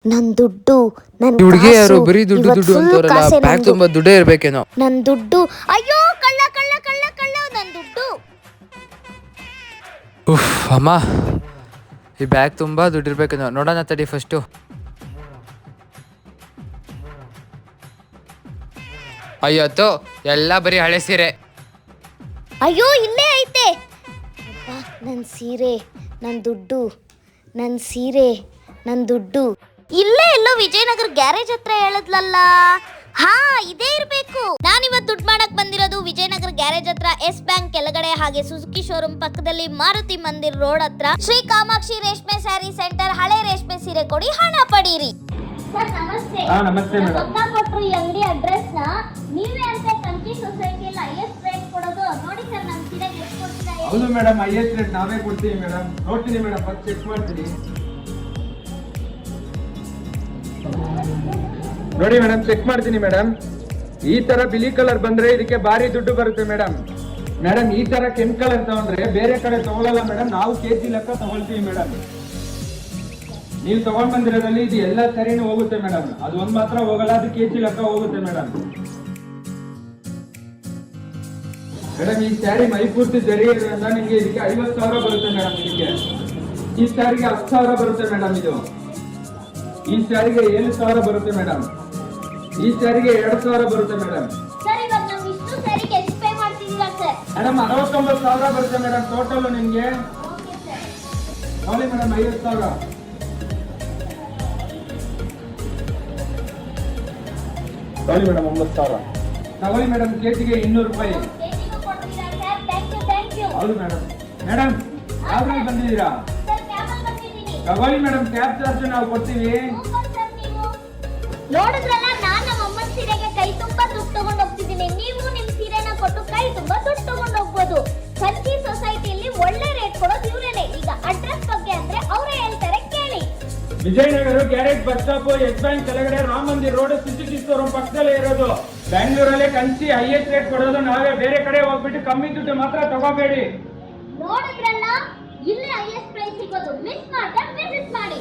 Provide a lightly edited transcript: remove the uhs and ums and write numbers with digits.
ನನ್ ದುಡ್ಡು ನನ್ ಹುಡುಗಿ ಯಾರು ಕಾಸು ಬರೀ ದುಡ್ಡು ಇವತ್ತು ದುಡ್ಡು full ಅಂತಾರಲ್ಲ, ಕಾಸೆ ಬ್ಯಾಗ್ ನಂದು. ತುಂಬಾ ದುಡ್ಡೇ ಇರ್ಬೇಕೇನೋ. ನನ್ ದುಡ್ಡು ಅಯ್ಯೋ ಕಳ್ಳ ಕಳ್ಳ ಕಳ್ಳ ಕಳ್ಳ ನನ್ ದುಡ್ಡು. ಉಫ್ ಅಮ್ಮ, ಈ ಬ್ಯಾಗ್ ತುಂಬಾ ದುಡ್ಡು ಇರ್ಬೇಕೇನೋ. ನೋಡೋಣ ತಡಿ ಫಸ್ಟು. ಅಯ್ಯತ್ತೋ, ಎಲ್ಲ ಬರೀ ಹಳೆ ಸೀರೆ. ಅಯ್ಯೋ ಇಲ್ಲೇ ಐತೆ. ಅಬ್ಬಾ, ನನ್ ಸೀರೆ, ನನ್ ದುಡ್ಡು, ನನ್ ಸೀರೆ, ನನ್ ದುಡ್ಡು ಇಲ್ಲೇ ಎಲ್ಲೋ ವಿಜಯನಗರ ಗ್ಯಾರೇಜ್ ಹತ್ರ ಹೇಳದ್ಲಲ್ಲ. ಹಾ, ಇದೇ ಇರ್ಬೇಕು. ನಾನಿವತ್ತು ದುಡ್ಡು ಮಾಡಕ್ ಬಂದಿರೋದು ವಿಜಯನಗರ ಗ್ಯಾರೇಜ್ ಹತ್ರ, ಎಸ್ ಬ್ಯಾಂಕ್ ಕೆಳಗಡೆ, ಹಾಗೆ ಸುಜುಕಿ ಶೋರೂಮ್ ಪಕ್ಕದಲ್ಲಿ, ಮಾರುತಿ ಮಂದಿರ್ ರೋಡ್ ಹತ್ರ, ಶ್ರೀ ಕಾಮಾಕ್ಷಿ ರೇಷ್ಮೆ ಸ್ಯಾರಿ ಸೆಂಟರ್. ಹಳೆ ರೇಷ್ಮೆ ಸೀರೆ ಕೊಡಿ, ಹಣ ಪಡೀರಿ. ಸರ್ ನಮಸ್ತೆ. ನಮಸ್ತೆ ಮೇಡಮ್. ಪಕ್ಕ ಕೊಟ್ರು ಈ ಅಂಗಡಿ ಅಡ್ರೆಸ್ ನ. ನೀವೇ ಅಂತ ಕಂಚಿ ಸೊಸೈಟಿಯಲ್ಲಿ ಹೈಯೆಸ್ಟ್ ರೇಟ್ ಕೊಡೋದು. ನೋಡಿ ಸರ್, ನಮ್ಮ ಸೀರೆಗೆ ಎಷ್ಟು ಕೊಡ್ತೀರಾ? ಹೌದು ಮೇಡಮ್, ಹೈಯೆಸ್ಟ್ ರೇಟ್ ನಾವೇ ಕೊಡ್ತೀವಿ ಮೇಡಮ್. ನೋಡ್ತೀನಿ ಮೇಡಮ್, ಫಸ್ಟ್ ಚೆಕ್ ಮಾಡ್ತೀನಿ. ನೋಡಿ ಮೇಡಮ್, ಚೆಕ್ ಮಾಡ್ತೀನಿ ಮೇಡಮ್. ಈ ತರ ಬಿಳಿ ಕಲರ್ ಬಂದ್ರೆ ಇದಕ್ಕೆ ಭಾರಿ ದುಡ್ಡು ಬರುತ್ತೆ ಮೇಡಮ್. ಮೇಡಮ್, ಈ ತರ ಕೆಂಪು ಕಲರ್ ತಗೊಂಡ್ರೆ ಬೇರೆ ಕಡೆ ತಗೊಳ್ಳಲ್ಲ ಮೇಡಮ್, ನಾವು ಕೆಜಿ ಲೆಕ್ಕ ತಗೊಳ್ತೀವಿ ಮೇಡಮ್. ನೀವು ತಗೊಂಡ್ ಬಂದಿರೋದ್ರಲ್ಲಿ ಇದು ಎಲ್ಲ ಸರಿನೂ ಹೋಗುತ್ತೆ ಮೇಡಮ್. ಅದು ಒಂದ್ ಮಾತ್ರ ಹೋಗಲ್ಲ, ಅದು ಕೆಜಿ ಲೆಕ್ಕ ಹೋಗುತ್ತೆ ಮೇಡಮ್. ಮೇಡಮ್, ಈ ಸ್ಯಾರಿ ಮೈಪೂರ್ತಿ ಜರಿ ಇರೋದ್ರಿಂದ ನಿಮಗೆ ಇದಕ್ಕೆ 50,000 ಬರುತ್ತೆ ಮೇಡಮ್. ಇದಕ್ಕೆ ಈ ಸ್ಯಾರಿಗೆ 10,000 ಬರುತ್ತೆ ಮೇಡಮ್. ಇದು ಈ ಸ್ಯಾರಿಗೆ 7,000 ಬರುತ್ತೆ ಮೇಡಮ್. ಈ ಸ್ಯಾರಿಗೆ 2,000 ಬರುತ್ತೆ ಮೇಡಮ್. ಸರ್, ಇವಾಗ ನಾವು ಇಷ್ಟು ಸ್ಯಾರಿಗೆ ಎಷ್ಟು ಪೇ ಮಾಡ್ತಿದ್ದೀರಾ ಸರ್? ಮೇಡಮ್, 69,000 ಬರುತ್ತೆ ಮೇಡಮ್ ಟೋಟಲ್ ನಿಮ್ಗೆ. Okay sir. ನೋಡಿ ಮೇಡಮ್, 50,000 ತಗೊಳ್ಳಿ ಮೇಡಮ್. 9,000 ತಗೊಳ್ಳಿ ಮೇಡಮ್. ಕೆಜಿಗೆ 200 ರೂಪಾಯಿ. ಕೇಜಿಗೂ ಕೊಡ್ತೀರಾ ಸರ್? Thank you. ಹೌದು ಮೇಡಮ್. ಮೇಡಮ್, ಯಾವ್ದ್ರಲ್ಲಿ ಬಂದಿದ್ದೀರಾ? ಸರ್, ಕ್ಯಾಬಲ್ಲಿ ಬಂದಿದ್ದೀನಿ. ತಗೊಳ್ಳಿ ಮೇಡಮ್, ಕ್ಯಾಬ್ ಚಾರ್ಜ್ ನಾವು ಕೊಡ್ತೀವಿ. ಸೂಪರ್ ಸರ್ ನೀವು. ನೋಡಿದ್ರಲ್ಲ, ನಾನು ನಮ್ಮ ಅಮ್ಮನ ಸೀರೆಗೆ ಕೈ ತುಂಬಾ ದುಡ್ಡು ತಗೊಂಡು ಹೋಗ್ತಿದ್ದೀನಿ. ನೀವು ನಿಮ್ಮ ಸೀರೆನ ಕೊಟ್ಟು ಕೈ ತುಂಬಾ ದುಡ್ಡು ತಗೊಂಡು ಹೋಗ್ಬೋದು. ಕಂಚಿ ಸೊಸೈಟಿಯಲ್ಲಿ ಒಳ್ಳೆ ರೇಟ್ ಕೊಡೋದು ಇವರೇನೆ. ಈಗ ಅಡ್ರೆಸ್ ಬಗ್ಗೆ ಅಂದ್ರೆ ಅವರೇ ಹೇಳ್ತಾರೆ, ಕೇಳಿ. Vijayanagar garage bus stop, Yes Bank ಕೆಳಗಡೆ, Rama Mandir road, Suzuki showroom ಪಕ್ಕದಲ್ಲೇ ಇರೋದು. ಬ್ಯಾಂಗ್ಳೂರಲ್ಲೇ ಕಂಚಿ ಹೈಯೆಸ್ಟ್ ರೇಟ್ ಕೊಡೋದು ನಾವೇ. ಬೇರೆ ಕಡೆ ಹೋಗ್ಬಿಟ್ಟು ಕಮ್ಮಿ ದುಡ್ಡು ಮಾತ್ರ ತಗೋಬೇಡಿ. ನೋಡಿದ್ರಲ್ಲ, ಇಲ್ಲೇ ಹೈಯೆಸ್ಟ್ ಪ್ರೈಸ್ ಸಿಗೋದು. ಮಿಸ್ ಮಾಡ್ದೆ ವಿಸಿಟ್ ಮಾಡಿ.